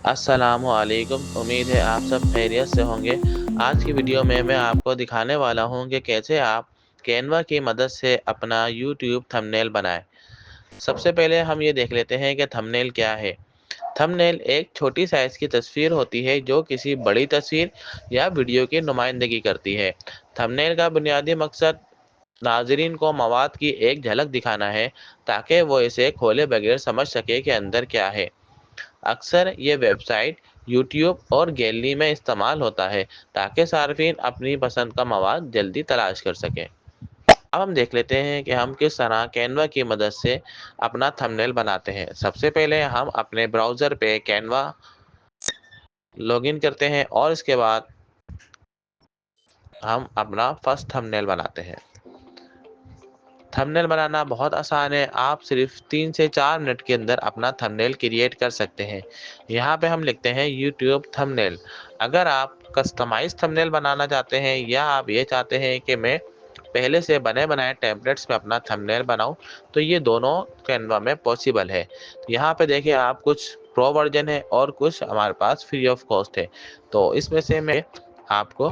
अस्सलामुअलैकुम। उम्मीद है आप सब खैरियत से होंगे। आज की वीडियो में मैं आपको दिखाने वाला हूं कि कैसे आप कैनवा की मदद से अपना यूट्यूब थंबनेल बनाएं। सबसे पहले हम ये देख लेते हैं कि थंबनेल क्या है। थंबनेल एक छोटी साइज की तस्वीर होती है जो किसी बड़ी तस्वीर या वीडियो की नुमाइंदगी करती है। थंबनेल का बुनियादी मकसद नाजरीन को मवाद की एक झलक दिखाना है ताकि वो इसे खोले बगैर समझ सके कि अंदर क्या है। अक्सर ये वेबसाइट यूट्यूब और गैलरी में इस्तेमाल होता है ताकि सार्फिन अपनी पसंद का मवाद जल्दी तलाश कर सकें। अब हम देख लेते हैं कि हम किस तरह कैनवा की मदद से अपना थंबनेल बनाते हैं। सबसे पहले हम अपने ब्राउज़र पे कैनवा लॉगिन करते हैं और इसके बाद हम अपना फर्स्ट थंबनेल बनाते हैं। थंबनेल बनाना बहुत आसान है। आप सिर्फ 3 से 4 मिनट के अंदर अपना थंबनेल क्रिएट कर सकते हैं। यहाँ पे हम लिखते हैं यूट्यूब थंबनेल। अगर आप कस्टमाइज थंबनेल बनाना चाहते हैं या आप ये चाहते हैं कि मैं पहले से बने बनाए टेम्पलेट्स में अपना थंबनेल बनाऊं, तो ये दोनों कैनवा में पॉसिबल है। यहाँ पे देखिए, आप कुछ प्रो वर्जन है और कुछ हमारे पास फ्री ऑफ कॉस्ट है। तो इसमें से मैं आपको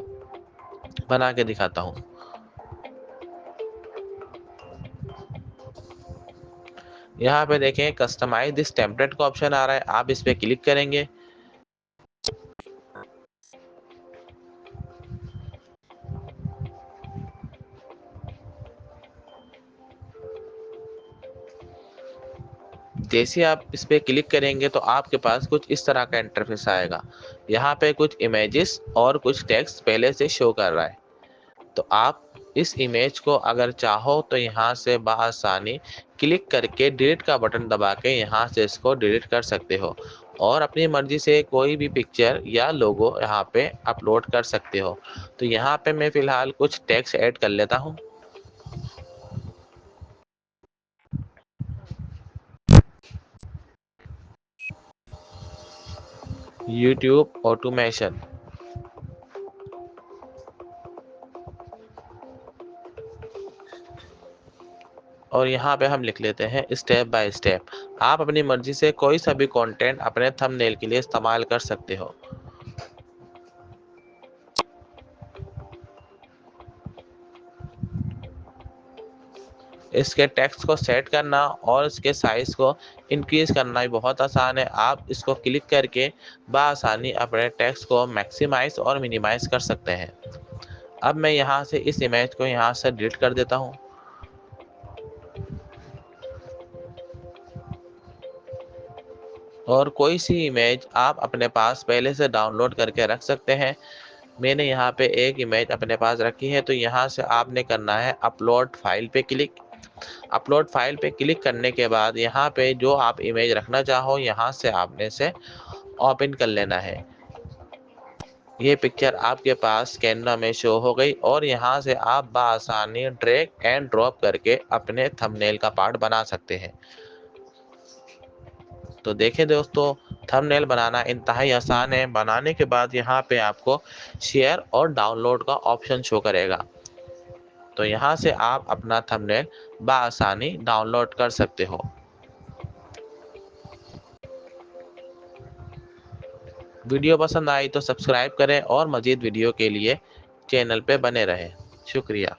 बना के दिखाता हूँ। यहाँ पे देखें, कस्टमाइज दिस टेम्पलेट का ऑप्शन आ रहा है। आप इस पे क्लिक करेंगे। जैसे आप इस पे क्लिक करेंगे तो आपके पास कुछ इस तरह का इंटरफेस आएगा। यहाँ पे कुछ इमेजेस और कुछ टेक्स्ट पहले से शो कर रहा है। तो आप इस इमेज को अगर चाहो तो यहाँ से बआसानी क्लिक करके डिलीट का बटन दबा के यहाँ से इसको डिलीट कर सकते हो और अपनी मर्जी से कोई भी पिक्चर या लोगो यहाँ पे अपलोड कर सकते हो। तो यहाँ पे मैं फिलहाल कुछ टेक्स्ट ऐड कर लेता हूँ। यूट्यूब ऑटोमेशन, और यहाँ पे हम लिख लेते हैं स्टेप बाय स्टेप। आप अपनी मर्जी से कोई सा भी कंटेंट अपने थंबनेल के लिए इस्तेमाल कर सकते हो। इसके टेक्स्ट को सेट करना और इसके साइज को इंक्रीज करना भी बहुत आसान है। आप इसको क्लिक करके बआसानी अपने टेक्स्ट को मैक्सिमाइज और मिनिमाइज कर सकते हैं। अब मैं यहाँ से इस इमेज को यहाँ से डिलीट कर देता हूँ। और कोई सी इमेज आप अपने पास पहले से डाउनलोड करके रख सकते हैं। मैंने यहाँ पे एक इमेज अपने पास रखी है, तो यहाँ से आपने करना है अपलोड फाइल पे क्लिक। अपलोड फाइल पे क्लिक करने के बाद यहाँ पे जो आप इमेज रखना चाहो यहाँ से आपने से ओपन कर लेना है। ये पिक्चर आपके पास कैनवा में शो हो गई और यहाँ से आप बआसानी ड्रैग एंड ड्रॉप करके अपने थंबनेल का पार्ट बना सकते हैं। तो देखें दोस्तों, थंबनेल बनाना इंतहाई आसान है। बनाने के बाद यहाँ पे आपको शेयर और डाउनलोड का ऑप्शन शो करेगा। तो यहाँ से आप अपना थंबनेल बआसानी डाउनलोड कर सकते हो। वीडियो पसंद आई तो सब्सक्राइब करें और मज़ीद वीडियो के लिए चैनल पे बने रहें। शुक्रिया।